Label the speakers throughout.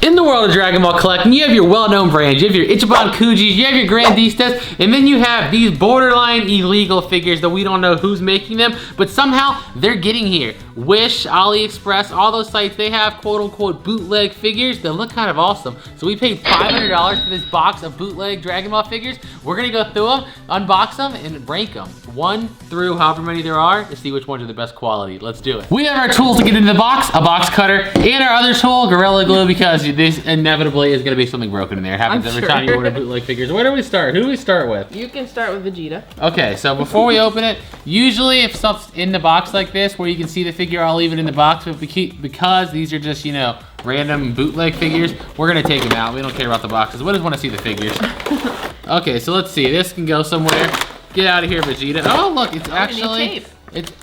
Speaker 1: In the world of Dragon Ball collecting, you have your well-known brands. You have your Ichiban Kujis, you have your Grandistas, and then you have these borderline illegal figures that we don't know who's making them, but somehow they're getting here. Wish, AliExpress, all those sites, they have quote-unquote bootleg figures that look kind of awesome. So we paid $500 for this box of bootleg Dragon Ball figures. We're gonna go through them, unbox them, and rank them. 1 through however many there are to see which ones are the best quality. Let's do it. We have our tools to get into the box, a box cutter, and our other tool, Gorilla Glue, because this inevitably is gonna be something broken in there. It happens every time you order bootleg figures. Where do we start? Who do we start with?
Speaker 2: You can start with Vegeta.
Speaker 1: Okay, so before we open it, usually if stuff's in the box like this where you can see the figure, I'll leave it in the box, but because these are just, you know, random bootleg figures, we're gonna take them out. We don't care about the boxes. We just wanna see the figures. Okay, so let's see. This can go somewhere. Get out of here, Vegeta. Oh, look, it's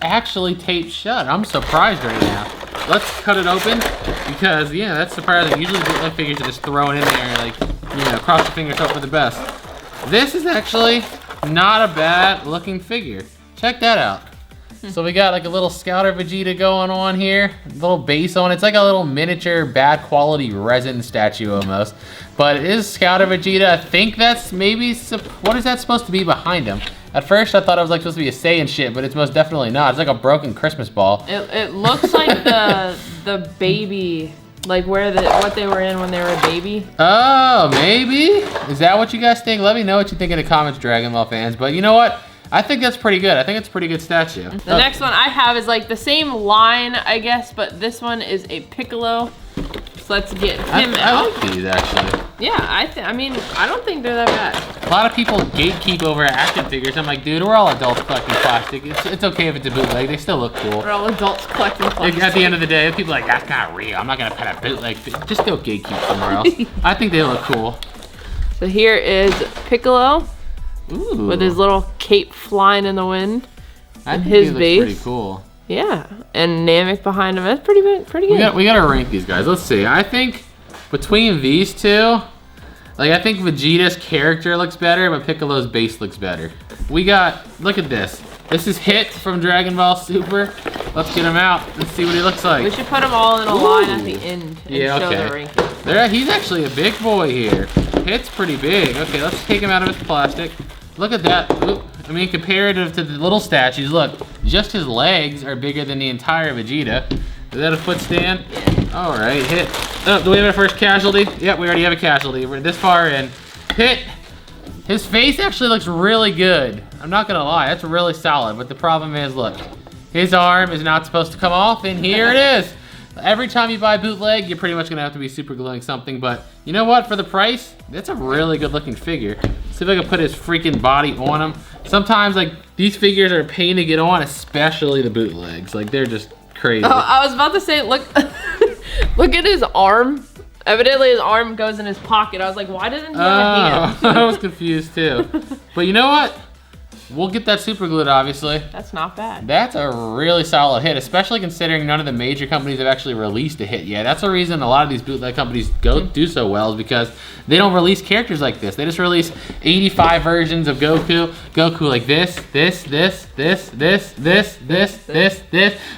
Speaker 1: actually taped shut. I'm surprised right now. Let's cut it open because, yeah, that's surprising. Usually bootleg figures are just thrown in there, like, you know, cross your fingers, hope for the best. This is actually not a bad looking figure. Check that out. So we got like a little Scouter Vegeta going on here, a little base on it. It's like a little miniature bad quality resin statue almost. But it is Scouter Vegeta. I think that's maybe, what is that supposed to be behind him? At first I thought it was like supposed to be a Saiyan shit, but it's most definitely not. It's like a broken Christmas ball.
Speaker 2: It looks like the baby, like what they were in when they were a baby.
Speaker 1: Oh, maybe? Is that what you guys think? Let me know what you think in the comments, Dragon Ball fans. But you know what? I think that's pretty good. I think it's a pretty good statue.
Speaker 2: The next one I have is like the same line, I guess, but this one is a Piccolo. So let's get him out.
Speaker 1: I like these actually.
Speaker 2: Yeah, I mean, I don't think they're that bad.
Speaker 1: A lot of people gatekeep over action figures. I'm like, dude, we're all adults collecting plastic. It's okay if it's a bootleg. They still look cool.
Speaker 2: We're all adults collecting plastic.
Speaker 1: At the end of the day, people are like, that's not real. I'm not gonna put a bootleg figure. Just go gatekeep somewhere else. I think they look cool.
Speaker 2: So here is Piccolo.
Speaker 1: Ooh.
Speaker 2: With his little cape flying in the wind.
Speaker 1: I think
Speaker 2: his
Speaker 1: he looks
Speaker 2: base.
Speaker 1: pretty cool.
Speaker 2: Yeah, and Namek behind him. That's pretty good.
Speaker 1: We gotta rank these guys. Let's see. I think between these two, like I think Vegeta's character looks better, but Piccolo's base looks better. We got, look at this. This is Hit from Dragon Ball Super. Let's get him out and see what he looks like.
Speaker 2: We should put them all in a line at the end and show the ranking.
Speaker 1: He's actually a big boy here. Hit's pretty big. Okay, let's take him out of his plastic. Look at that. Oop. I mean, comparative to the little statues, look, just his legs are bigger than the entire Vegeta. Is that a foot stand? Yeah. All right, Hit. Oh, do we have our first casualty? Yep, we already have a casualty. We're this far in. Hit. His face actually looks really good. I'm not gonna lie, that's really solid, but the problem is, look, his arm is not supposed to come off, and here it is. Every time you buy bootleg, you're pretty much gonna have to be super gluing something, but you know what, for the price, that's a really good looking figure. See if I can put his freaking body on him. Sometimes, like, these figures are a pain to get on, especially the bootlegs. Like, they're just crazy.
Speaker 2: Oh, I was about to say, look, look at his arm. Evidently his arm goes in his pocket. I was like, why doesn't he have a hand?
Speaker 1: I was confused too. But you know what? We'll get that super glued, obviously.
Speaker 2: That's not bad.
Speaker 1: That's a really solid hit, especially considering none of the major companies have actually released a hit yet. That's the reason a lot of these bootleg companies do so well, is because they don't release characters like this. They just release 85 versions of Goku. Goku like this.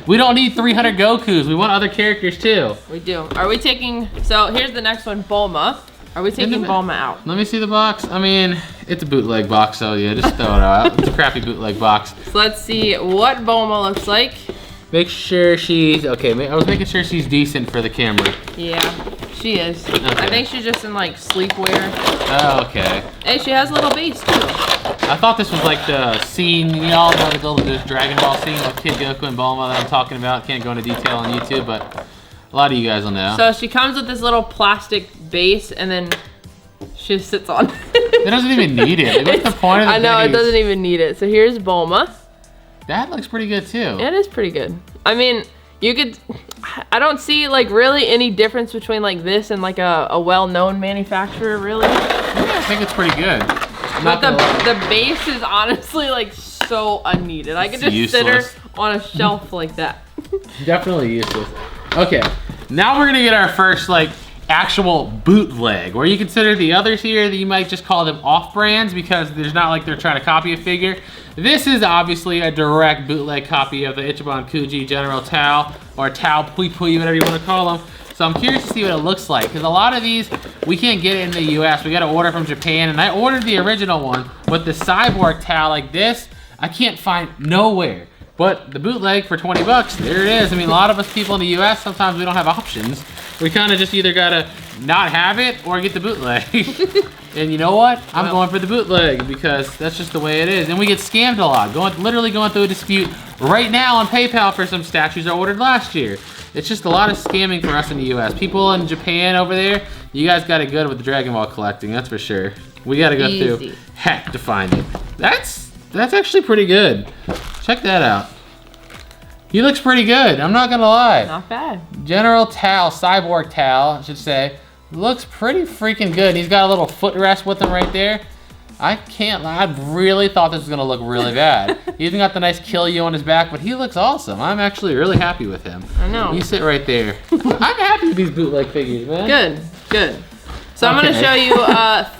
Speaker 1: We don't need 300 Gokus. We want other characters too.
Speaker 2: We do. Are we taking, so here's the next one, Bulma. Are we taking Bulma out?
Speaker 1: Let me see the box. I mean, it's a bootleg box, so yeah, just throw it out. It's a crappy bootleg box.
Speaker 2: So let's see what Bulma looks like.
Speaker 1: Make sure she's, okay, I was making sure she's decent for the camera.
Speaker 2: Yeah, she is. Okay. I think she's just in like sleepwear.
Speaker 1: Oh, okay.
Speaker 2: Hey, she has a little base too.
Speaker 1: I thought this was like the scene, y'all know the little Dragon Ball scene with Kid Goku and Bulma that I'm talking about. Can't go into detail on YouTube, but a lot of you guys will know.
Speaker 2: So she comes with this little plastic base, and then she just sits on it.
Speaker 1: It doesn't even need it. Like, what's the point of the
Speaker 2: I know, it doesn't even need it. So here's Bulma.
Speaker 1: That looks pretty good too.
Speaker 2: It is pretty good. I mean, you could, I don't see like really any difference between like this and like a well-known manufacturer, really.
Speaker 1: Yeah, I think it's pretty good.
Speaker 2: But the base is honestly like so unneeded. I could just sit her on a shelf like that.
Speaker 1: Definitely useless. Okay, now we're gonna get our first like actual bootleg, where you consider the others here that you might just call them off-brands because there's not like they're trying to copy a figure. This is obviously a direct bootleg copy of the Ichiban Kuji General Tao, or Tao Pui Pui, whatever you want to call them. So I'm curious to see what it looks like, because a lot of these, we can't get it in the US. We gotta order from Japan, and I ordered the original one with the cyborg towel like this. I can't find nowhere. But the bootleg for 20 bucks, there it is. I mean, a lot of us people in the US, sometimes we don't have options. We kind of just either gotta not have it or get the bootleg. And you know what? I'm going for the bootleg because that's just the way it is. And we get scammed a lot. Literally going through a dispute right now on PayPal for some statues I ordered last year. It's just a lot of scamming for us in the US. People in Japan over there, you guys got it good with the Dragon Ball collecting, that's for sure. We gotta go through heck to find it. That's actually pretty good. Check that out. He looks pretty good, I'm not gonna lie.
Speaker 2: Not bad.
Speaker 1: General Tao, Cyborg Tao, I should say. Looks pretty freaking good. He's got a little footrest with him right there. I can't lie, I really thought this was gonna look really bad. He even got the nice kill you on his back, but he looks awesome. I'm actually really happy with him.
Speaker 2: I know.
Speaker 1: You sit right there. I'm happy with these bootleg figures, man.
Speaker 2: Good, good. So I'm gonna show you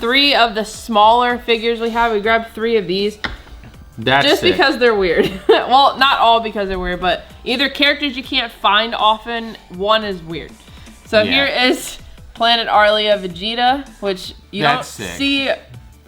Speaker 2: 3 of the smaller figures we have. We grabbed 3 of these.
Speaker 1: That's
Speaker 2: just
Speaker 1: sick.
Speaker 2: because they're weird. Well, not all because they're weird, but either characters you can't find often, one is weird. So here is Planet Arlia Vegeta, which you don't see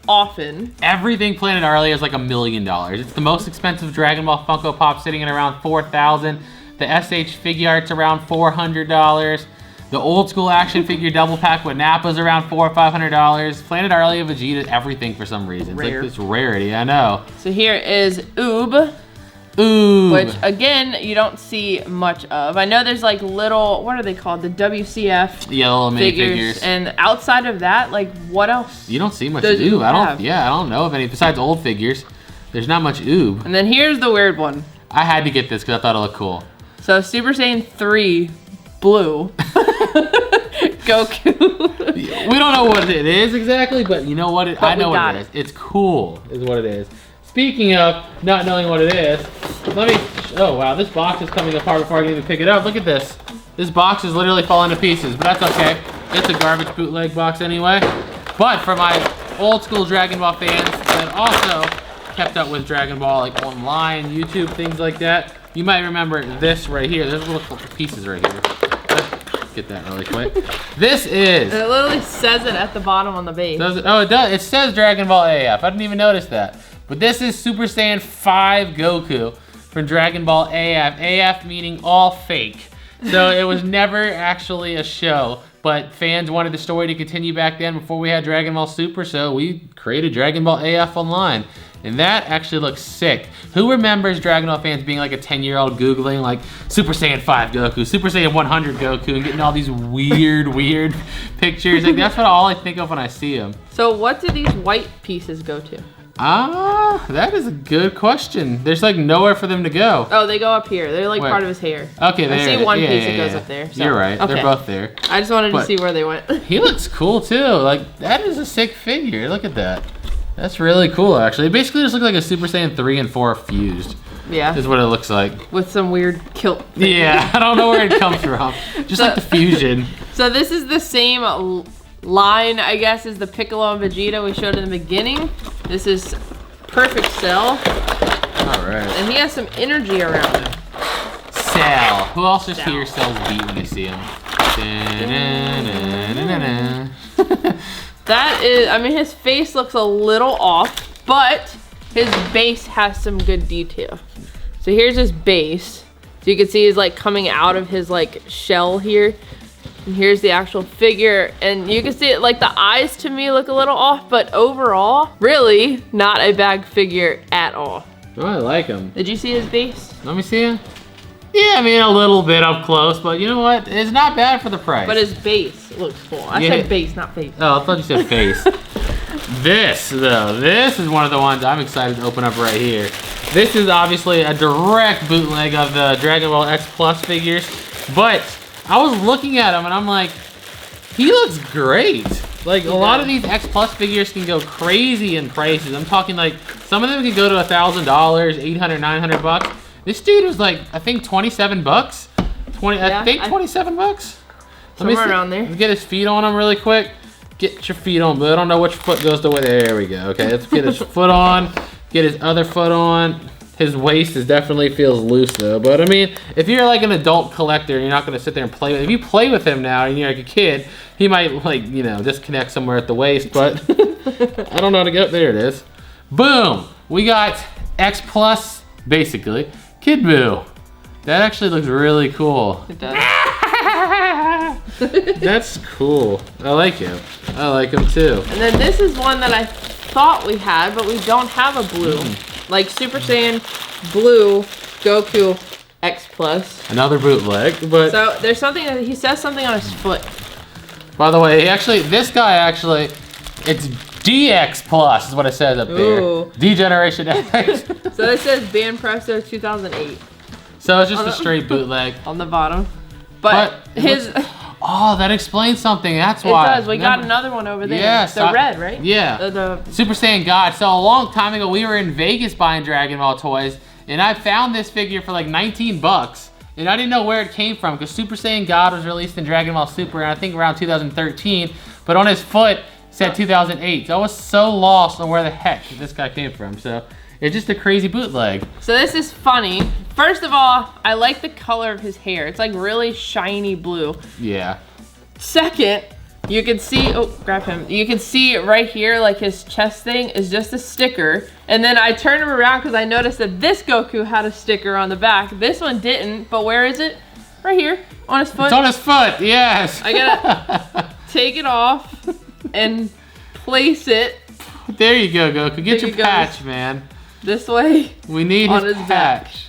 Speaker 2: often.
Speaker 1: Everything Planet Arlia is like $1 million. It's the most expensive Dragon Ball Funko Pop, sitting at around $4,000. The SH figure art's around $400. The old school action figure double pack with Nappa's around $400 or $500. Planet Arlia Vegeta is everything for some reason. It's like this rarity, I know.
Speaker 2: So here is Oob.
Speaker 1: Ooh.
Speaker 2: Which again, you don't see much of. I know there's like little, what are they called? The WCF
Speaker 1: little mini figures.
Speaker 2: And outside of that, like what else?
Speaker 1: You don't see much Oob. I don't know of any, besides old figures. There's not much Oob.
Speaker 2: And then here's the weird one.
Speaker 1: I had to get this because I thought it looked cool.
Speaker 2: So Super Saiyan 3 Blue. Goku.
Speaker 1: We don't know what it is exactly, but you know what? I know what it is. It's cool, is what it is. Speaking of not knowing what it is, let me. Oh wow, this box is coming apart before I can even pick it up. Look at this. This box is literally falling to pieces, but that's okay. It's a garbage bootleg box anyway. But for my old school Dragon Ball fans that also kept up with Dragon Ball, like online, YouTube, things like that, you might remember this right here. There's little pieces right here. Let's get that really quick. This is.
Speaker 2: It literally says it at the bottom on the base.
Speaker 1: Does it? Oh, it does. It says Dragon Ball AF. I didn't even notice that. But this is Super Saiyan 5 Goku from Dragon Ball AF. AF meaning all fake. So it was never actually a show. But fans wanted the story to continue back then before we had Dragon Ball Super, so we created Dragon Ball AF Online. And that actually looks sick. Who remembers Dragon Ball fans being like a 10-year-old Googling like Super Saiyan 5 Goku, Super Saiyan 100 Goku, and getting all these weird pictures? Like that's what all I think of when I see them.
Speaker 2: So what do these white pieces go to?
Speaker 1: That is a good question. There's like nowhere for them to go.
Speaker 2: Oh, they go up here. They're like part of his hair.
Speaker 1: Okay, there.
Speaker 2: I see one piece that goes up there. So.
Speaker 1: You're right. Okay. They're both there.
Speaker 2: I just wanted to see where they went.
Speaker 1: He looks cool too. Like that is a sick figure. Look at that. That's really cool actually. It basically just looks like a Super Saiyan 3 and 4 fused.
Speaker 2: Yeah.
Speaker 1: Is what it looks like.
Speaker 2: With some weird kilt.
Speaker 1: Yeah, I don't know where it comes from. Just like the fusion.
Speaker 2: So this is the same line, I guess, as the Piccolo and Vegeta we showed in the beginning. This is Perfect Cell.
Speaker 1: All right.
Speaker 2: And he has some energy around him.
Speaker 1: Cell. Who else just hears Cell's beat when you see him?
Speaker 2: That is, I mean, his face looks a little off, but his base has some good detail. So here's his base. So you can see he's like coming out of his like shell here. And here's the actual figure, and you can see it, like the eyes to me look a little off, but overall, really not a bad figure at all.
Speaker 1: Oh, I like him.
Speaker 2: Did you see his base?
Speaker 1: Let me see him. Yeah, I mean a little bit up close, but you know what? It's not bad for the price.
Speaker 2: But his base looks cool. I said base, not face.
Speaker 1: Oh, I thought you said face. This, though, this is one of the ones I'm excited to open up right here. This is obviously a direct bootleg of the Dragon Ball X Plus figures, but I was looking at him and I'm like, he looks great. Like a lot of these X Plus figures can go crazy in prices. I'm talking like, some of them can go to $1,000, $800, $900. This dude was like, I think 27 bucks. I think 27 bucks.
Speaker 2: Somewhere around there.
Speaker 1: Let's get his feet on him really quick. Get your feet on, but I don't know which foot goes to where. There we go. Okay, let's get his foot on. Get his other foot on. His waist definitely feels loose though. But I mean, if you're like an adult collector, you're not gonna sit there and play with him. If you play with him now and you're like a kid, he might like, you know, disconnect somewhere at the waist, but I don't know how to get, there it is. Boom, we got X Plus, basically, Kid Buu. That actually looks really cool.
Speaker 2: It does.
Speaker 1: That's cool. I like him. I like him too.
Speaker 2: And then this is one that I thought we had, but we don't have a blue. Like Super Saiyan Blue Goku X Plus.
Speaker 1: Another bootleg, but
Speaker 2: So there's something that he says something on his foot.
Speaker 1: by the way, this guy actually, it's DX Plus is what it says up
Speaker 2: Ooh.
Speaker 1: there. D-Generation X.
Speaker 2: So it says Band Presto 2008
Speaker 1: So it's just a straight bootleg.
Speaker 2: on the bottom. But his...
Speaker 1: Oh, that explains something. That's
Speaker 2: It
Speaker 1: why.
Speaker 2: does. We got another one over there.
Speaker 1: Yes,
Speaker 2: The red, right?
Speaker 1: Yeah.
Speaker 2: The
Speaker 1: Super Saiyan God. So a long time ago, we were in Vegas buying Dragon Ball toys, and I found this figure for like 19 bucks. And I didn't know where it came from, because Super Saiyan God was released in Dragon Ball Super, and I think around 2013. But on his foot, it said 2008. So I was so lost on where the heck this guy came from. So it's just a crazy bootleg.
Speaker 2: So this is funny. First of all, I like the color of his hair. It's like really shiny blue.
Speaker 1: Yeah.
Speaker 2: Second, you can see, oh, grab him. You can see right here, like his chest thing is just a sticker. And then I turned him around because I noticed that this Goku had a sticker on the back. This one didn't, but where is it? Right here, on his foot.
Speaker 1: It's on his foot, yes.
Speaker 2: I gotta take it off and place it
Speaker 1: There you go, Goku. Get
Speaker 2: There
Speaker 1: your
Speaker 2: he
Speaker 1: patch,
Speaker 2: goes.
Speaker 1: man.
Speaker 2: this way.
Speaker 1: We need
Speaker 2: On
Speaker 1: his
Speaker 2: his back.
Speaker 1: patch.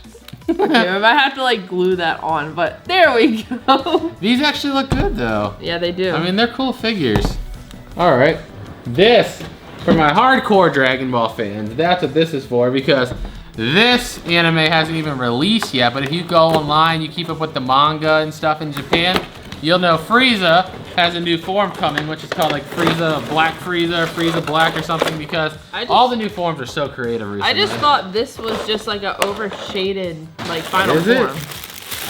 Speaker 2: Okay, I might have to like glue that on, but there we go.
Speaker 1: These actually look good, though.
Speaker 2: Yeah, they do.
Speaker 1: I mean, they're cool figures. All right, this, for my hardcore Dragon Ball fans, that's what this is for, because this anime hasn't even released yet, but if you go online, you keep up with the manga and stuff in Japan, you'll know Frieza has a new form coming, which is called like Frieza Black Frieza, or Frieza Black or something, because all the new forms are so creative recently.
Speaker 2: I just thought this was just like a overshaded like final
Speaker 1: Is it?
Speaker 2: form.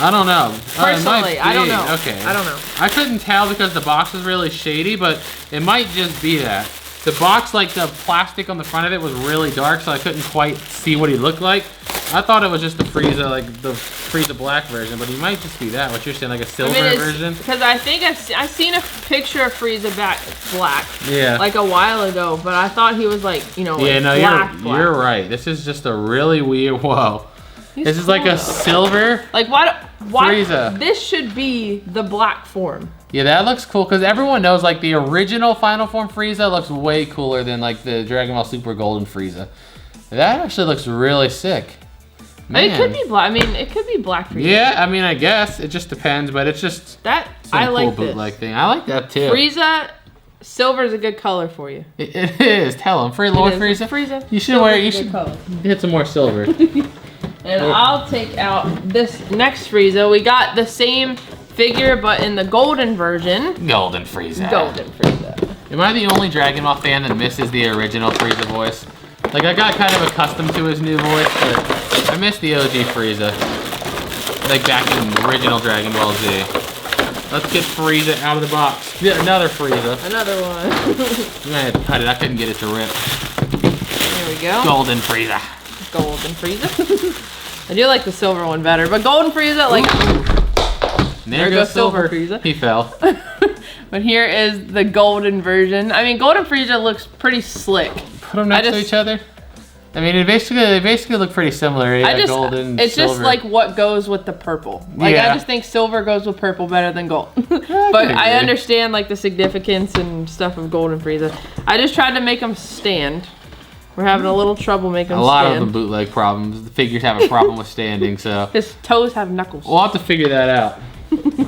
Speaker 1: I don't know.
Speaker 2: Personally, I don't know.
Speaker 1: Okay.
Speaker 2: I don't know.
Speaker 1: I couldn't tell because the box was really shady, but it might just be that. The box, like the plastic on the front of it was really dark, so I couldn't quite see what he looked like. I thought it was just the Frieza, like the Frieza Black version, but he might just be that. What you're saying, like a silver version?
Speaker 2: Because I think I've seen a picture of Frieza Black.
Speaker 1: Yeah.
Speaker 2: Like a while ago, but I thought he was like, you know,
Speaker 1: Yeah,
Speaker 2: like
Speaker 1: no,
Speaker 2: black.
Speaker 1: you're right. This is just a really weird. Whoa. This is like
Speaker 2: cool,
Speaker 1: a
Speaker 2: though.
Speaker 1: silver.
Speaker 2: Like why?
Speaker 1: Frieza.
Speaker 2: This should be the black form.
Speaker 1: Yeah, that looks cool because everyone knows like the original Final Form Frieza looks way cooler than like the Dragon Ball Super Golden Frieza. That actually looks really sick. Man.
Speaker 2: It could be black. I mean, it could be black Frieza.
Speaker 1: Yeah, I mean, I guess it just depends, but it's just
Speaker 2: That
Speaker 1: some
Speaker 2: I
Speaker 1: cool
Speaker 2: like
Speaker 1: bootleg
Speaker 2: this.
Speaker 1: thing. I like that too.
Speaker 2: Frieza, silver is a good color for you.
Speaker 1: It is. Tell him, Lord
Speaker 2: It is.
Speaker 1: Frieza.
Speaker 2: Frieza.
Speaker 1: You should
Speaker 2: silver
Speaker 1: wear.
Speaker 2: is
Speaker 1: You
Speaker 2: a good
Speaker 1: should
Speaker 2: color.
Speaker 1: hit some more silver.
Speaker 2: And I'll take out this next Frieza. We got the same figure, but in the golden version.
Speaker 1: Golden Frieza.
Speaker 2: Golden Frieza.
Speaker 1: Am I the only Dragon Ball fan that misses the original Frieza voice? Like, I got kind of accustomed to his new voice, but I miss the OG Frieza. Like, back in original Dragon Ball Z. Let's get Frieza out of the box. Yeah, another Frieza.
Speaker 2: Another one.
Speaker 1: I'm gonna have to cut it. I couldn't get it to rip.
Speaker 2: There we go.
Speaker 1: Golden Frieza.
Speaker 2: Golden Frieza. I do like the silver one better, but golden Frieza, like.
Speaker 1: And there goes Silver.
Speaker 2: Frieza.
Speaker 1: He fell.
Speaker 2: But here is the golden version. I mean, golden Frieza looks pretty slick.
Speaker 1: Put them next to each other. I mean, they basically look pretty similar. Yeah, golden,
Speaker 2: it's
Speaker 1: silver.
Speaker 2: just like what goes with the purple. Like
Speaker 1: Yeah.
Speaker 2: I just think silver goes with purple better than gold. But
Speaker 1: agree.
Speaker 2: I understand like the significance and stuff of golden Frieza. I just tried to make them stand. We're having a little trouble making them
Speaker 1: a lot
Speaker 2: stand.
Speaker 1: of them bootleg problems. The figures have a problem with standing, so
Speaker 2: His toes have knuckles.
Speaker 1: we'll have to figure that out.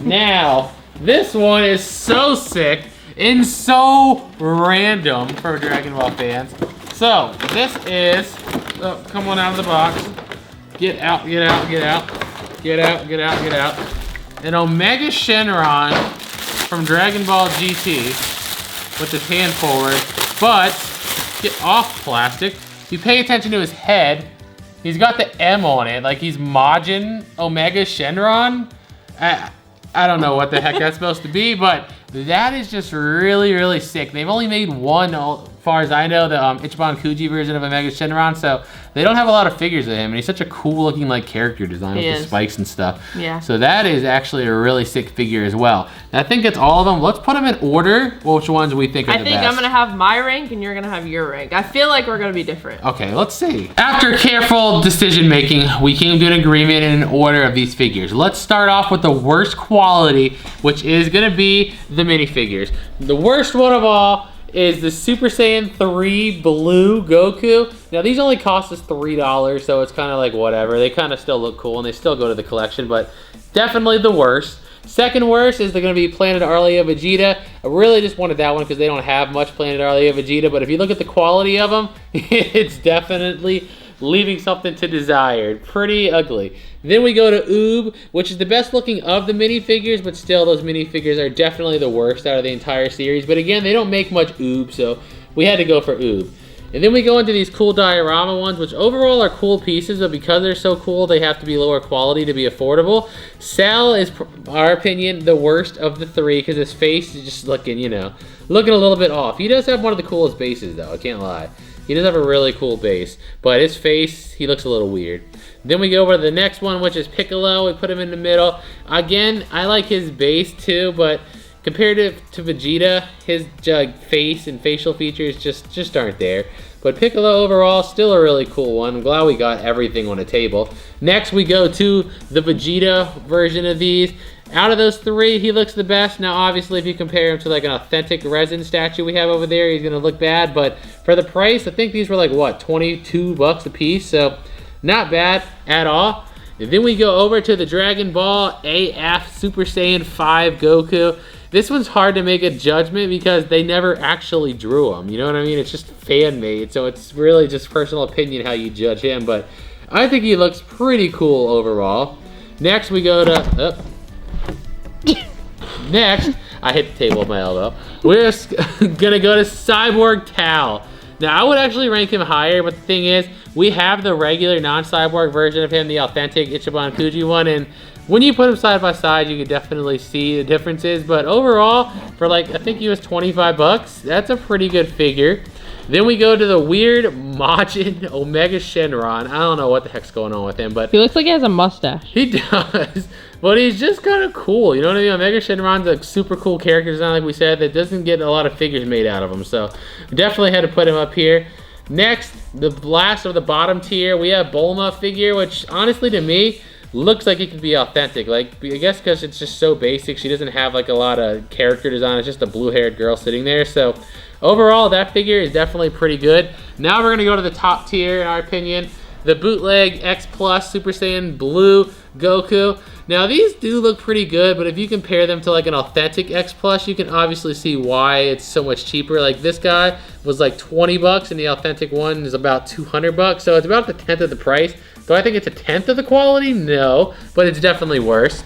Speaker 1: Now, this one is so sick and so random for Dragon Ball fans. So, this is, oh, come on out of the box. Get out, get out, get out. Get out, get out, get out. An Omega Shenron from Dragon Ball GT with his hand forward, but get off plastic. You pay attention to his head. He's got the M on it, like he's Majin Omega Shenron. I don't know what the heck that's supposed to be, but That is just really, really sick. They've only made one, as far as I know, the Ichiban Kuji version of Omega Shenron, so they don't have a lot of figures of him, and he's such a cool looking like character design with the spikes and stuff.
Speaker 2: Yeah.
Speaker 1: So that is actually a really sick figure as well. And I think it's all of them. Let's put them in order. Which ones we think are the best? I think
Speaker 2: I'm gonna have my rank and you're gonna have your rank. I feel like we're gonna be different.
Speaker 1: Okay, let's see. After careful decision making, we came to an agreement in an order of these figures. Let's start off with the worst quality, which is gonna be the minifigures. The worst one of all is the Super Saiyan 3 Blue Goku. Now these only cost us $3, so it's kind of like whatever. They kind of still look cool and they still go to the collection, but definitely the worst. Second worst is they're going to be Planet Arlia Vegeta. I really just wanted that one because they don't have much Planet Arlia Vegeta, but if you look at the quality of them, it's definitely leaving something to desired. Pretty ugly. Then we go to Oob, which is the best looking of the minifigures, but still those minifigures are definitely the worst out of the entire series. But again, they don't make much Oob, so we had to go for Oob. And then we go into these cool diorama ones, which overall are cool pieces, but because they're so cool, they have to be lower quality to be affordable. Cell is, our opinion, the worst of the three because his face is just looking, you know, looking a little bit off. He does have one of the coolest bases, though, I can't lie. He does have a really cool base, but his face, he looks a little weird. Then we go over to the next one, which is Piccolo. We put him in the middle. Again, I like his base too, but compared to Vegeta, his face and facial features just aren't there. But Piccolo overall, still a really cool one. I'm glad we got everything on the table. Next, we go to the Vegeta version of these. Out of those three, he looks the best. Now, obviously, if you compare him to like an authentic resin statue we have over there, he's gonna look bad. But for the price, I think these were like, what, 22 bucks a piece? So not bad at all. And then we go over to the Dragon Ball AF Super Saiyan 5 Goku. This one's hard to make a judgment because they never actually drew him. You know what I mean? It's just fan-made, so it's really just personal opinion how you judge him. But I think he looks pretty cool overall. Next, we go to... Next, I hit the table with my elbow. We're gonna go to Cyborg Tao. Now, I would actually rank him higher, but the thing is, we have the regular non-cyborg version of him, the authentic Ichiban Kuji one, and when you put them side by side, you can definitely see the differences. But overall, for like, I think he was 25 bucks, that's a pretty good figure. Then we go to the weird Majin Omega Shenron. I don't know what the heck's going on with him, but
Speaker 2: he looks like he has a mustache.
Speaker 1: He does, but he's just kind of cool. You know what I mean? Omega Shenron's a super cool character design, like we said, that doesn't get a lot of figures made out of him. So definitely had to put him up here. Next, the last of the bottom tier, we have Bulma figure, which honestly to me, looks like it could be authentic. Like, I guess because it's just so basic, she doesn't have like a lot of character design. It's just a blue-haired girl sitting there. So overall, that figure is definitely pretty good. Now we're gonna go to the top tier, in our opinion, the Bootleg X Plus Super Saiyan Blue Goku. Now these do look pretty good, but if you compare them to like an authentic X Plus, you can obviously see why it's so much cheaper. Like this guy was like 20 bucks and the authentic one is about 200 bucks. So it's about the 10th of the price. Do I think it's a 10th of the quality? No, but it's definitely worse.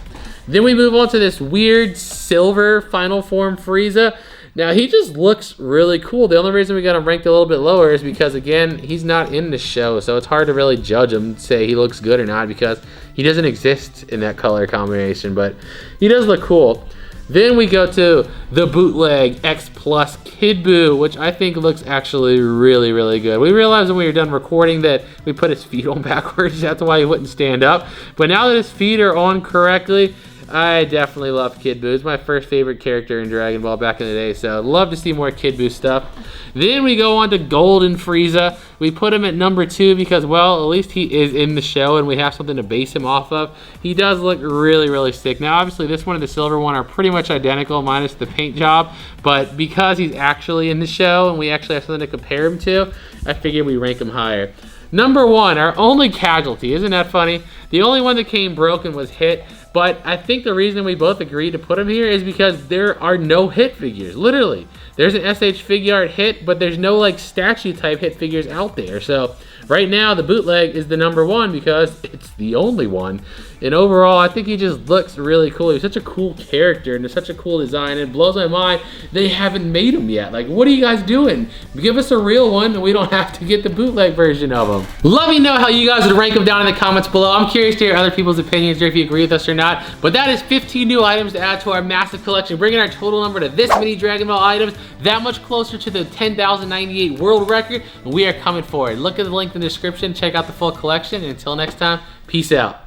Speaker 1: Then we move on to this weird silver final form Frieza. Now he just looks really cool. The only reason we got him ranked a little bit lower is because, again, he's not in the show, so it's hard to really judge him and say he looks good or not because he doesn't exist in that color combination, but he does look cool. Then we go to the Bootleg X Plus Kid Buu, which I think looks actually really, really good. We realized when we were done recording that we put his feet on backwards. That's why he wouldn't stand up. But now that his feet are on correctly, I definitely love Kid Buu. He's my first favorite character in Dragon Ball back in the day, so I'd love to see more Kid Buu stuff. Then we go on to Golden Frieza. We put him at number 2 because, well, at least he is in the show and we have something to base him off of. He does look really, really sick. Now, obviously, this one and the silver one are pretty much identical, minus the paint job, but because he's actually in the show and we actually have something to compare him to, I figured we rank him higher. Number 1, our only casualty. Isn't that funny? The only one that came broken was Hit. But I think the reason we both agreed to put him here is because there are no Hit figures. Literally. There's an SH Figuart Hit, but there's no like statue type Hit figures out there. So right now the bootleg is the #1 because it's the only one. And overall, I think he just looks really cool. He's such a cool character and it's such a cool design. It blows my mind they haven't made him yet. Like, what are you guys doing? Give us a real one and we don't have to get the bootleg version of him. Let me know how you guys would rank them down in the comments below. I'm curious to hear other people's opinions or if you agree with us or not. But that is 15 new items to add to our massive collection, bringing our total number to this many Dragon Ball items, that much closer to the 10,098 world record, and we are coming for it. Look at the link in the description, check out the full collection, and until next time, peace out.